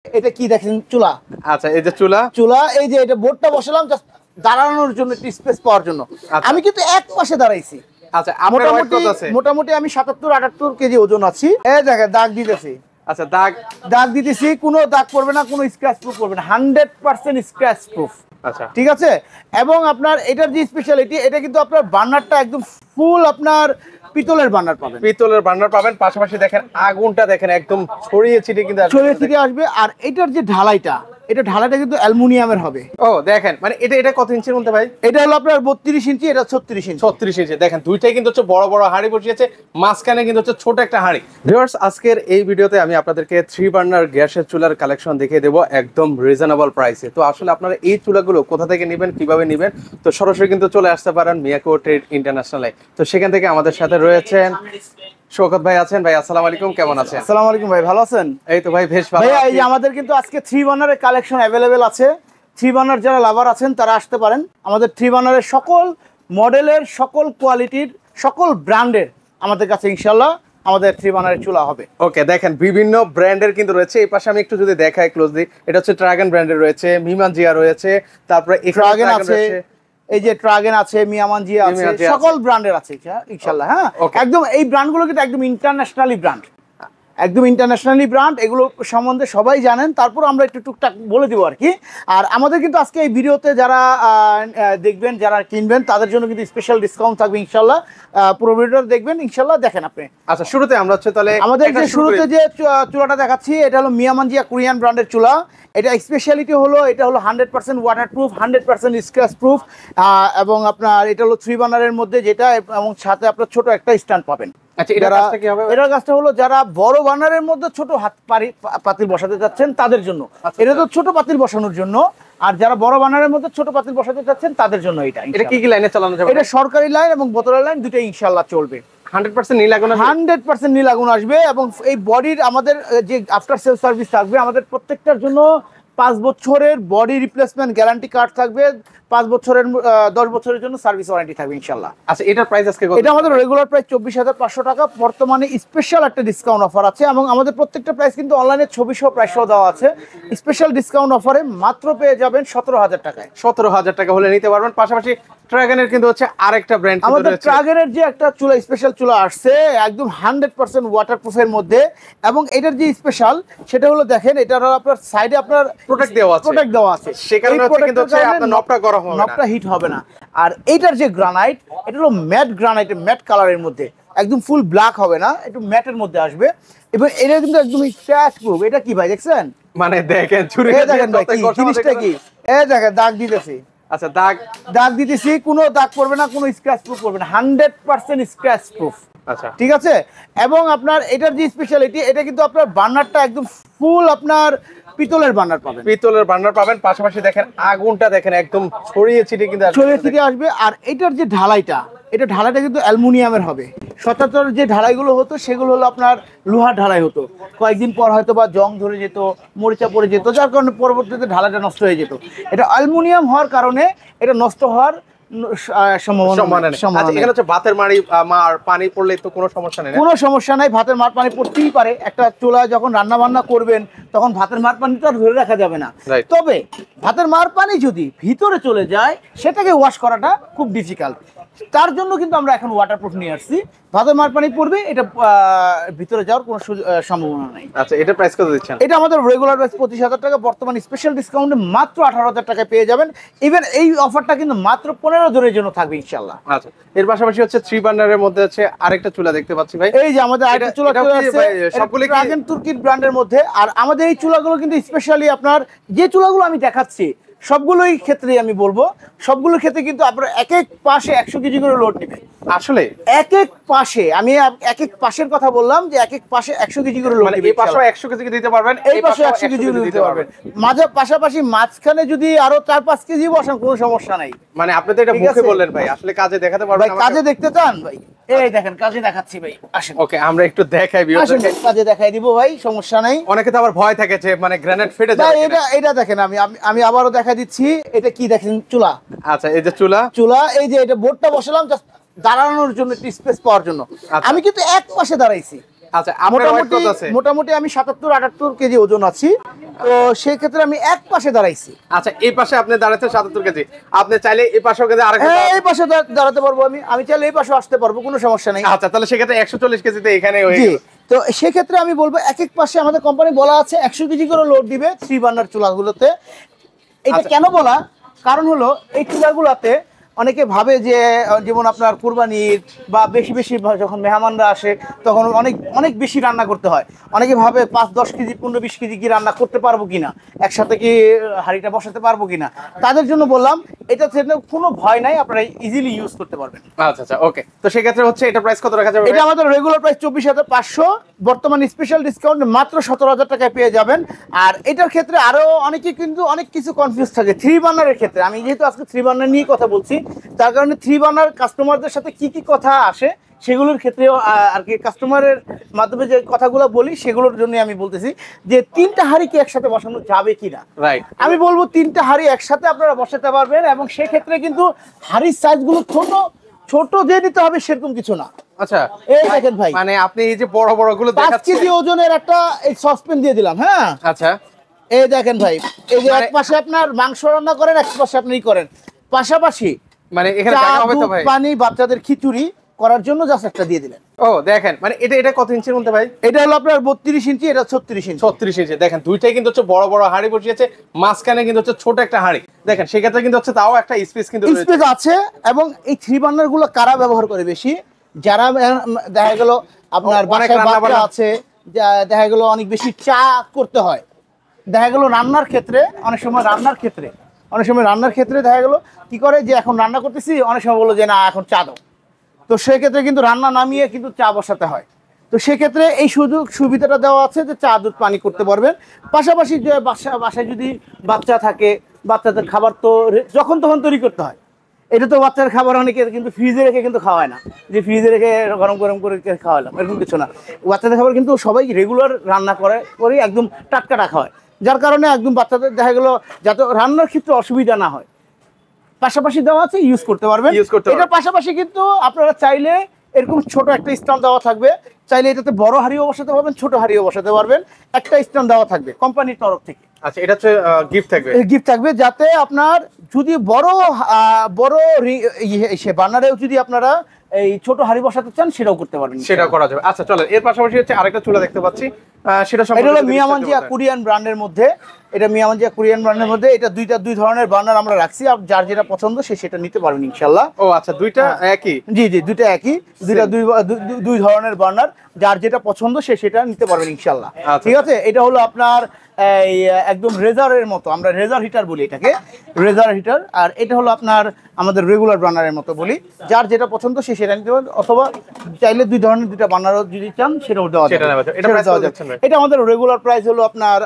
এটা কি দেখেন চুলা। আচ্ছা এই যে চুলা এই যে এটা বোর্ডটা বসালাম জাস্ট দাঁড়ানোর জন্য, একটু স্পেস পাওয়ার জন্য। আমি কিন্তু এক পাশে দাঁড়াইছি। আচ্ছা আপনার ওয়েট কত আছে? মোটামুটি আমি 77-78 কেজি ওজন আছি। এই দেখেন দাগ দিতেছি। আচ্ছা দাগ দিতেছি, কোনো দাগ পড়বে না, কোনো স্ক্র্যাচ প্রুফ করবে না, 100% স্ক্র্যাচ প্রুফ। আচ্ছা ঠিক আছে। এবং আপনার এটার যে স্পেশালিটি, এটা কিন্তু আপনার বার্নারটা একদম ফুল আপনার পিতলের বার্নার পাবেন। পিতলের বার্নার পাবেন, পাশাপাশি দেখেন আগুনটা দেখেন একদম ছড়িয়ে ছিটিয়ে কিন্তু আসবে। আর এটার যে ঢালাইটা, এটা ঢালাইটা কিন্তু অ্যালুমিনিয়ামের হবে। ও দেখেন, মানে এটা কত ইঞ্চির মধ্যে ভাই? এটা হলো আপনার 32 ইঞ্চি, এটা 36 ইঞ্চি। 36 ইঞ্চি। দেখেন দুইটাই কিন্তু হচ্ছে বড় বড় হাঁড়ি বসিয়েছে, মাঝখানে কিন্তু হচ্ছে ছোট একটা হাঁড়ি। ভিউয়ার্স, আজকের এই ভিডিওতে আমি আপনাদেরকে 3 বার্নার গ্যাসের চুলার কালেকশন দেখিয়ে দেবো একদম রিজনেবল প্রাইসে। তো আসলে আপনারা এই চুলাগুলো কোথা থেকে নেবেন, কিভাবে নেবেন, তো সরাসরি কিন্তু চলে আসতে পারেন মিয়াকো ট্রেড ইন্টারন্যাশনালে। তো সেখান থেকে আমাদের সাথে রয়েছেন শওকত ভাই আছেন। ভাই আসসালামু আলাইকুম, কেমন আছেন? আসসালামু আলাইকুম ভাই, ভালো আছেন? এই তো ভাই বেশ ভালো। ভাই এই যে আমাদের কিন্তু আজকে 3 বার্নারের কালেকশন अवेलेबल আছে। 3 বার্নার যারা লাভার আছেন তারা আসতে পারেন। আমাদের 3 বার্নারের সকল মডেলের, সকল কোয়ালিটির, সকল ব্র্যান্ডের আমাদের কাছে ইনশাআল্লাহ আমাদের 3 বার্নারের চুলা হবে। ওকে, দেখেন বিভিন্ন ব্র্যান্ডের কিন্তু রয়েছে। এই পাশে আমি একটু যদি দেখাই ক্লোজলি, এটা হচ্ছে ট্রাগন ব্র্যান্ডের রয়েছে, মিমানজিয়া রয়েছে, তারপরে ট্রাগন আছে, এই যে ট্রাগন আছে, মিয়ামানজিয়া আছে, সকল ব্র্যান্ডের আছে ইনশাআল্লাহ। হ্যাঁ, একদম এই ব্র্যান্ডগুলো কিন্তু একদম ইন্টারন্যাশনালি ব্র্যান্ড, একদম ইন্টারন্যাশনালি ব্র্যান্ড। এগুলো সম্বন্ধে সবাই জানেন, তারপর আমরা একটু টুকটাক বলে দিব আর কি। আর আমাদের কিন্তু আজকে এই ভিডিওতে যারা দেখবেন, যারা কিনবেন, তাদের জন্য কিন্তু স্পেশাল ডিসকাউন্ট থাকবে ইনশাআল্লাহ। পুরো ভিডিওটা দেখবেন ইনশাআল্লাহ, দেখেন আপনি। আচ্ছা, শুরুতে আমরা হচ্ছে তাহলে আমাদের যে শুরুতে যে চুলাটা দেখাচ্ছি, এটা হলো মিয়ামানজিয়া কোরিয়ান ব্র্যান্ডের চুলা। এটা স্পেশালিটি হলো, এটা হলো 100% ওয়াটারপ্রুফ, 100% স্ক্র্যাচ প্রুফ। এবং আপনার এটা হলো 3 বার্নারের মধ্যে যেটা, এবং সাথে আপনার ছোট একটা স্ট্যান্ড পাবেন। আচ্ছা, এটার কাজটা কি হবে? এটার কাজটা হলো যারা বড় বার্নারের মধ্যে ছোট পাতিল বসাতে চাচ্ছেন তাদের জন্য। এটা তো ছোট পাতিল বসানোর জন্য। আর যারা বড় বার্নারের মধ্যে ছোট পাতিল বসাতে চাচ্ছেন তাদের জন্য এটা কি লাইনে চালানো যাবে? এটা সরকারি লাইন এবং বোতলের লাইন দুটোই ইনশাআল্লাহ চলবে। 100% নীল আগুন আসবে? 100% নীল আগুন আসবে। এবং এই বডির আমাদের যে আফটার সেল সার্ভিস থাকবে, আমাদের প্রত্যেকটার জন্য 5 বছরের বডি রিপ্লেসমেন্ট গ্যারান্টি কার্ড থাকবে, 5 বছরের 10 বছরের জন্য সার্ভিস ওয়ারেন্টি থাকবে ইনশাআল্লাহ। আচ্ছা, এটার প্রাইস আজকে কত? এটা আমাদের রেগুলার প্রাইস 24,500 টাকা। বর্তমানে স্পেশাল একটা ডিসকাউন্ট অফার আছে, এবং আমাদের প্রত্যেকটা প্রাইস কিন্তু অনলাইনে ছবি সহ প্রাইস সহ দেওয়া আছে। স্পেশাল ডিসকাউন্ট অফারে মাত্র পেয়ে যাবেন 17,000 টাকায়। 17,000 টাকা হলে নিতে পারবেন। পাশাপাশি ট্রাগনের কিন্তু হচ্ছে আরেকটা ব্র্যান্ড কিন্তু আমাদের রয়েছে। ট্রাগনের যে একটা চুলা, স্পেশাল চুলা আসছে একদম 100% ওয়াটারপ্রুফের মধ্যে। এবং এটার যে স্পেশাল সেটা হলো, দেখেন এটার আপনার সাইডে আপনার প্রোটেক্ট দেওয়া আছে, সে কারণে হচ্ছে কিন্তু হচ্ছে আপনার নবটা গরম হবে না, নবটা হিট হবে না। আর এটার যে গ্রানাইট, এটা হলো ম্যাট গ্রানাইট, ম্যাট কালারের মধ্যে, একদম ফুল ব্ল্যাক হবে না, একটু ম্যাটের মধ্যে আসবে। এবং এটা কিন্তু একদম স্ক্র্যাচ প্রুফ। এটা কি ভাই দেখছেন? মানে দেখেন চুরি দেখেন ভাই জিনিসটা কি, এই দেখেন দাগ দিতেছি। আচ্ছা, দাগ দিতেছি, কোনো দাগ পড়বে না, কোনো স্ক্র্যাচ প্রুফ করবে না, 100% স্ক্র্যাচ প্রুফ। আচ্ছা, ঠিক আছে। এবং আপনার এটার যে স্পেশালিটি, এটা কিন্তু আপনার বার্নারটা একদম ফুল আপনার পিতলের বার্নার পাবেন। পিতলের বার্নার পাবেন, পাশাপাশি দেখেন আগুনটা দেখেন একদম ছড়িয়ে ছিটিয়ে আসবে। আর এটার যে ঢালাইটা, এটা ঢালাইটা কিন্তু অ্যালুমিনিয়ামের হবে। সচরাচর যে ঢালাইগুলো হতো সেগুলো হলো আপনার লোহার ঢালাই হতো, কয়েকদিন পর হয়তো বা জং ধরে যেত, মরিচা পড়ে যেত, যার কারণে পরবর্তীতে ঢালাইটা নষ্ট হয়ে যেত। এটা অ্যালুমিনিয়াম হওয়ার কারণে এটা নষ্ট হওয়ার সম্ভাবনা নেই। এখানে হচ্ছে ভাতের মার পানি পড়লে তো কোনো সমস্যা নেই, কোনো সমস্যা নাই। ভাতের মার পানি পড়তেই পারে, একটা চুলা যখন রান্না বান্না করবেন তখন ভাতের মার পানিটা ধরে রাখা যাবে না। তবে ভাতের মার পানি যদি ভিতরে চলে যায় সেটাকে ওয়াশ করাটা খুব ডিফিকাল্ট। তার জন্য কিন্তু আমরা এখন ওয়াটারপ্রুফ নিয়ে আসছি। ভাতের মার পানি পড়বে, এটা ভিতরে যাওয়ার কোনো সম্ভাবনা নেই। আচ্ছা, এটা প্রাইস কত দিচ্ছেন? এটা আমাদের রেগুলার প্রাইস 25,000 টাকা। বর্তমানে স্পেশাল ডিসকাউন্টে মাত্র 18,000 টাকায় পেয়ে যাবেন। ইভেন এই অফারটা কিন্তু মাত্র 15 দিনের জন্য থাকবে ইনশাআল্লাহ। আচ্ছা, এর পাশাপাশি হচ্ছে 3 বার্নারের মধ্যে হচ্ছে আরেকটা চুলা দেখতে পাচ্ছি ভাই। এই যে আমাদের আরেকটা চুলা আছে, সবগুলো ট্রাগন তুর্কি ব্র্যান্ডের মধ্যে। আর আমাদের এই চুলাগুলো কিন্তু স্পেশালি আপনার যে চুলাগুলো আমি দেখাচ্ছি সবগুলোই ক্ষেত্রে আমি বলবো, সবগুলোর ক্ষেত্রে কিন্তু আপনার এক এক পাশে 100 কেজি করে লোড নেবে। আসলে এক এক পাশে, আমি এক এক পাশের কথা বললাম যে এক এক পাশে 100 কেজি করে লোড নেবে। এই পাশেও 100 কেজি দিতে পারবেন, এই পাশে 100 কেজি দিতে পারবেন। পাশাপাশি মাঝখানে যদি আরো 4-5 কেজি বসান কোনো সমস্যা নাই। মানে আপনি তো এটা মুখে বললেন ভাই, আসলে কাজে দেখাতে পারবেন? ভাই কাজে দেখতে চান ভাই? এই দেখেন কাজে দেখাচ্ছি ভাই, আসেন। ওকে, আমরা একটু দেখাই ভিউয়ারদেরকে। কাজে দেখাই দিব ভাই, সমস্যা নাই। অনেকে তো আবার ভয় থাকে যে মানে গ্রেনেড ফেটে যাবে। এটা দেখেন, আমি আবারো দেখা দিচ্ছি। এটা কি দেখেন চুলা। আচ্ছা, এই যে চুলা, এই যে এটা বোর্ডটা বসালাম জাস্ট দাঁড়ানোর জন্য, একটু স্পেস পাওয়ার জন্য। আমি কিন্তু এক পাশে দাঁড়াইছি। আচ্ছা, আপনার ওয়েট কত আছে? মোটামুটি আমি 77-78 কেজি ওজন আছি। তো সেই ক্ষেত্রে আমি এক পাশে দাঁড়াইছি। আচ্ছা, এই পাশে আপনি দাঁড়াচ্ছেন 77 কেজি, আপনি চাইলে এই পাশেও কিন্তু আরেকটা, এই পাশে দাঁড়াতে পারবো, আমি চাইলে এই পাশে আসতে পারবো, কোনো সমস্যা নেই। আচ্ছা, তাহলে সেক্ষেত্রে 140 কেজিতে এখানে হয়ে জি। গেল। তো সেক্ষেত্রে আমি বলবো এক এক পাশে আমাদের কোম্পানি বলা আছে 100 কেজি করে লোড দিবে 3 বার্নার চুলাগুলোতে। এটা কেন বলা, কারণ হলো এই চুলাগুলোতে অনেকে ভাবে যে যেমন আপনার কুরবানির বা বেশি বেশি যখন মেহমানরা আসে তখন অনেক অনেক বেশি রান্না করতে হয়। অনেকে ভাবে 5-10 কেজি 15-20 কেজি কি রান্না করতে পারবো কিনা, একসাথে কি হাঁড়িটা বসাতে পারবো কিনা। তাদের জন্য বললাম এটা থেকে কোনো ভয় নাই, আপনারা ইজিলি ইউজ করতে পারবেন। আচ্ছা আচ্ছা, ওকে। তো সেক্ষেত্রে হচ্ছে এটা প্রাইস কত রাখা যাবে? এটা আমাদের রেগুলার প্রাইস 24,500, বর্তমান স্পেশাল ডিসকাউন্ট মাত্র 17,000 টাকায় পেয়ে যাবেন। আর এটার ক্ষেত্রে আরো অনেকে কিন্তু অনেক কিছু কনফিউজ থাকে 3 বার্নারের ক্ষেত্রে। আমি যেহেতু আজকে 3 বার্নার নিয়ে কথা বলছি, তার কারণে 3 বার্নার কাস্টমারদের সাথে কি কি কথা আসে সেগুলোর ক্ষেত্রেও আর কি কাস্টমারের মাধ্যমে যে কথাগুলো বলি সেগুলোর জন্য আমি বলতেছি যে 3টা হাঁড়ি কি একসাথে বসানো যাবে কিনা। রাইট, আমি বলবো 3টা হাঁড়ি একসাথে আপনারা বসাতে পারবেন, এবং সেই ক্ষেত্রে কিন্তু হাঁড়ির সাইজগুলো ছোট যে নিতে হবে সেরকম কিছু না। আচ্ছা, এই দেখেন ভাই, মানে আপনি এই যে বড় বড় গুলো 5 দেখাচ্ছেন, কেজি ওজনের একটা এই সসপ্যান দিয়ে দিলাম। হ্যাঁ, আচ্ছা, এই দেখেন ভাই, এই যে এক পাশে আপনার মাংস রান্না করেন, এক পাশে আপনি করেন, পাশাপাশি মানে এখানে চা, জায়গা হবে তো দুধ, ভাই? পানি, বাচ্চাদের খিচুড়ি করার জন্য জাস্ট একটা দিয়ে দিলেন। ও দেখেন, মানে এটা কত ইঞ্চির মধ্যে ভাই? এটা হলো আপনার 32 ইঞ্চি, এটা 36 ইঞ্চি। 36 ইঞ্চি। দেখেন দুইটাই কিন্তু হচ্ছে বড় বড় হাঁড়ি বসিয়েছে, মাঝখানে কিন্তু হচ্ছে ছোট একটা হাঁড়ি। দেখেন সেক্ষেত্রে কিন্তু হচ্ছে তাও একটা স্পেস কিন্তু রয়েছে। স্পেস আছে। এবং এই 3 বার্নার গুলো কারা ব্যবহার করে বেশি? যারা দেখা গেল আপনার অনেক বাসায় রান্না বাচ্চা আছে, দেখা গেল অনেক বেশি চা করতে হয়, দেখা গেল রান্নার ক্ষেত্রে অনেক সময় রান্নার ক্ষেত্রে দেখা গেল কি করে যে এখন রান্না করতেছি, অনেক সময় বলো যে না এখন চা দাও। তো সেক্ষেত্রে কিন্তু রান্না নামিয়ে কিন্তু চা বসাতে হয়। তো সেক্ষেত্রে এই সুবিধাটা দেওয়া আছে যে চা দুধ পানি করতে পারবেন। পাশাপাশি যে বাসায় যদি বাচ্চা থাকে, বাচ্চাদের খাবার তো যখন তখন তৈরি করতে হয়। এটা তো বাচ্চার খাবার অনেকে কিন্তু ফ্রিজে রেখে কিন্তু খাওয়ায় না, যে ফ্রিজে রেখে গরম গরম করে খাওয়ালাম, এরকম কিছু না। বাচ্চাদের খাবার কিন্তু সবাই রেগুলার রান্না করে একদম টাটকা রাখা হয়, যার কারণে একদম বাচ্চাদের দেখা গেলো যাতে রান্নার ক্ষেত্রে অসুবিধা না হয়। পাশাপাশি দেওয়া আছে, ইউজ করতে পারবেন। এটার পাশাপাশি কিন্তু আপনারা চাইলে এরকম ছোট একটা স্ট্যান্ড দেওয়া থাকবে, চাইলে এটাতে বড় হাঁড়িও বসাতে পারবেন, ছোট হাঁড়িও বসাতে পারবেন। একটা স্ট্যান্ড দেওয়া থাকবে কোম্পানির তরফ থেকে। আচ্ছা, এটা হচ্ছে গিফট থাকবে, যাতে আপনার যদি বড় বার্নারেও যদি আপনারা এই ছোট হাঁড়ি বসাতে চান সেটাও করতে পারবেন, সেটাও করা যাবে। আচ্ছা চলেন, এর পাশাপাশি হচ্ছে আরেকটা চুলা দেখতে পাচ্ছি, সেটা এটা হলো মিয়ামানজিয়া কোরিয়ান ব্র্যান্ডের মধ্যে। এটা দুই ধরনের বার্নার আমরা রাখছি, আর যার যেটা পছন্দ সে সেটা নিতে পারবেন ইনশাআল্লাহ। ও আচ্ছা, দুইটা একই? জি, দুইটা একই, দুই ধরনের বার্নার, যার যেটা পছন্দ সে সেটা নিতে পারবেন ইনশাআল্লাহ। ঠিক আছে, এটা হলো আপনার এই একদম রেজারের মতো, আমরা রেজার হিটার বলি এটাকে, রেজার হিটার। আর এটা হলো আপনার আমাদের রেগুলার বার্নারের মতো বলি, যার যেটা পছন্দ সে সেটা নিতে পারবেন, অথবা চাইলে দুই ধরনের দুইটা বার্নারও যদি চান সেটাও দেওয়া যাবে। এটা আমাদের রেগুলার প্রাইস হলো আপনার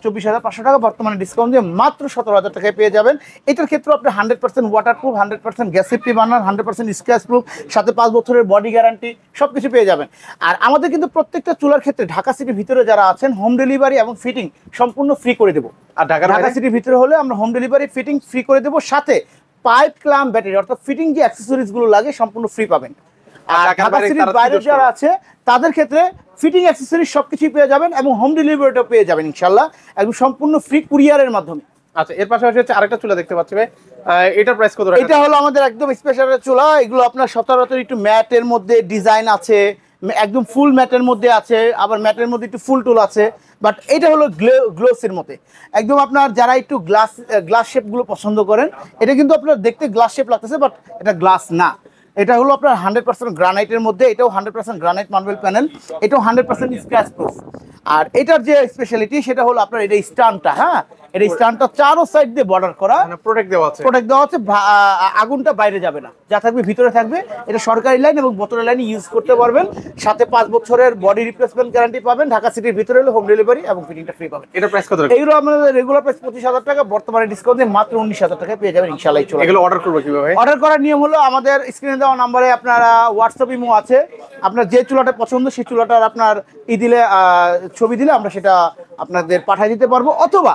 24,500 টাকা, বর্তমানে ডিসকাউন্ট দিয়ে মাত্র 17,000 টাকায় পেয়ে যাবেন। এটার ক্ষেত্রে আপনি 100% waterproof, 100% gas safety burner, 100% scratch proof, সাথে 5 বছরের বডি গ্যারান্টি সবকিছু পেয়ে যাবেন। আর আমাদের কিন্তু প্রত্যেকটা চুলার ক্ষেত্রে ঢাকা সিটির ভিতরে যারা আছেন হোম ডেলিভারি এবং ফিটিং সম্পূর্ণ ফ্রি করে দেবো। আর ঢাকা সিটির ভিতরে হলে আমরা হোম ডেলিভারি ফিটিং ফ্রি করে দেবো, সাথে পাইপ, ক্ল্যাম্প, ব্যাটারি অর্থাৎ ফিটিং যে অ্যাক্সেসরিজ গুলো লাগে সম্পূর্ণ ফ্রি পাবেন। আর ঢাকা সিটির বাইরে যারা আছে তাদের ক্ষেত্রে ফিটিং অ্যাক্সেসরিজ সবকিছু পেয়ে যাবেন, এবং হোম ডেলিভারিটাও পেয়ে যাবেন ইনশাআল্লাহ, একদম সম্পূর্ণ ফ্রি কুরিয়ারের মাধ্যমে। আচ্ছা, এর পাশাপাশি হচ্ছে আরেকটা চুলা দেখতে পাচ্ছি ভাই, এটার প্রাইস কত? এটা হলো আমাদের একদম স্পেশাল চুলা। এগুলো আপনার সচরাচর একটু ম্যাটের মধ্যে ডিজাইন আছে, একদম ফুল ম্যাটের মধ্যে আছে, আবার ম্যাটের মধ্যে একটু ফুল টুল আছে, বাট এটা হলো গ্লোসের মধ্যে একদম। আপনার যারা একটু গ্লাস শেপগুলো পছন্দ করেন, এটা কিন্তু আপনার দেখতে গ্লাস শেপ লাগতেছে, বাট এটা গ্লাস না। এটা হলো আপনার 100% গ্রানাইটের মধ্যে, এটাও 100% গ্রানাইট মার্বেল প্যানেল, এটাও 100% স্ক্র্যাচ প্রুফ। আর এটার যে স্পেশালিটি সেটা হলো আপনার এটা স্ট্যান্ডটা, হ্যাঁ, এটা স্ট্যান্ডটা চারো সাইড দিয়ে বর্ডার করা, প্রোটেক্ট দেওয়া আছে, আগুনটা বাইরে যাবে না, যা থাকবে ভিতরে থাকবে। এটা সরকারি লাইন এবং বোতলের লাইনে ইউজ করতে পারবেন, সাথে 5 বছরের বডি রিপ্লেসমেন্ট গ্যারান্টি পাবেন। ঢাকা সিটির ভিতরে হলে হোম ডেলিভারি এবং ফিটিংটা ফ্রি পাবেন। এটা প্রাইস কত? এগুলো আমাদের রেগুলার প্রাইস 25,000 টাকা, বর্তমানে ডিসকাউন্ট দিয়ে মাত্র 19,000 টাকায় পেয়ে যাবেন ইনশাআল্লাহ। এগুলো অর্ডার করব কিভাবে? অর্ডার করার নিয়ম হলো আমাদের স্ক্রিনে দেওয়া নম্বরে আপনারা হোয়াটসঅ্যাপ ইমো আছে, আপনার যে চুলাটা পছন্দ সেই চুলাটার আপনার দিলে ছবি দিলে আমরা সেটা আপনাদের পাঠিয়ে দিতে পারবো, অথবা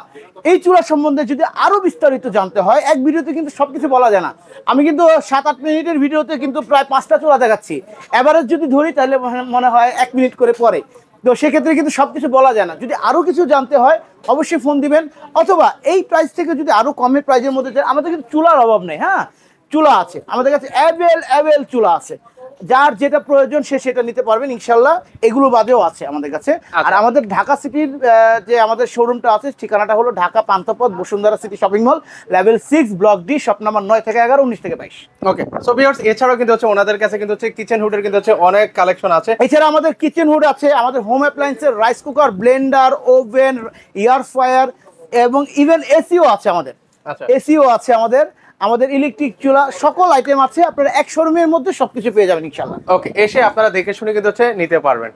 এই চুলা সম্বন্ধে যদি আরো বিস্তারিত জানতে হয়, এক ভিডিওতে কিন্তু সবকিছু বলা যায় না। আমি কিন্তু 7-8 মিনিটের ভিডিওতে কিন্তু প্রায় 5টা চুলা দেখাচ্ছি, এভারেজ যদি ধরি তাহলে মনে হয় 1 মিনিট করে পরে। তো সেক্ষেত্রে কিন্তু সবকিছু বলা যায় না। যদি আরো কিছু জানতে হয় অবশ্যই ফোন দিবেন, অথবা এই প্রাইস থেকে যদি আরো কমের প্রাইসের মধ্যে চাই, আমাদের কিন্তু চুলার অভাব নেই, হ্যাঁ চুলা আছে আমাদের কাছে, অ্যাভেল চুলা আছে, যার যেটা প্রয়োজন সে সেটা নিতে পারবেন ইনশাল্লাহ। এগুলো বাদেও আছে আমাদের কাছে। আর আমাদের ঢাকা সিটির যে আমাদের শোরুমটা আছে, ঠিকানাটা হলো Dhaka Panthapath Bashundhara city shopping mall, level 6 block D, shop number 9 থেকে 11, 19 থেকে 22। ওকে, সো ভিউয়ার্স এছাড়াও কিন্তু হচ্ছে ওনাদের কাছে কিন্তু হচ্ছে কিচেন হুডের কিন্তু হচ্ছে অনেক কালেকশন আছে। এছাড়া আমাদের কিচেন হুড আছে, আমাদের হোম অ্যাপ্লায়েন্সের rice cooker, blender, oven, air fryer এবং ইভেন এসিও আছে আমাদের। আচ্ছা, এসিও আছে আমাদের ইলেকট্রিক চুলা, সকল আইটেম আছে। আপনারা এক শোরুমের মধ্যে সবকিছু পেয়ে যাবেন ইনশাআল্লাহ। ওকে, এসে আপনারা দেখে শুনে কিন্তু হচ্ছে নিতে পারবেন।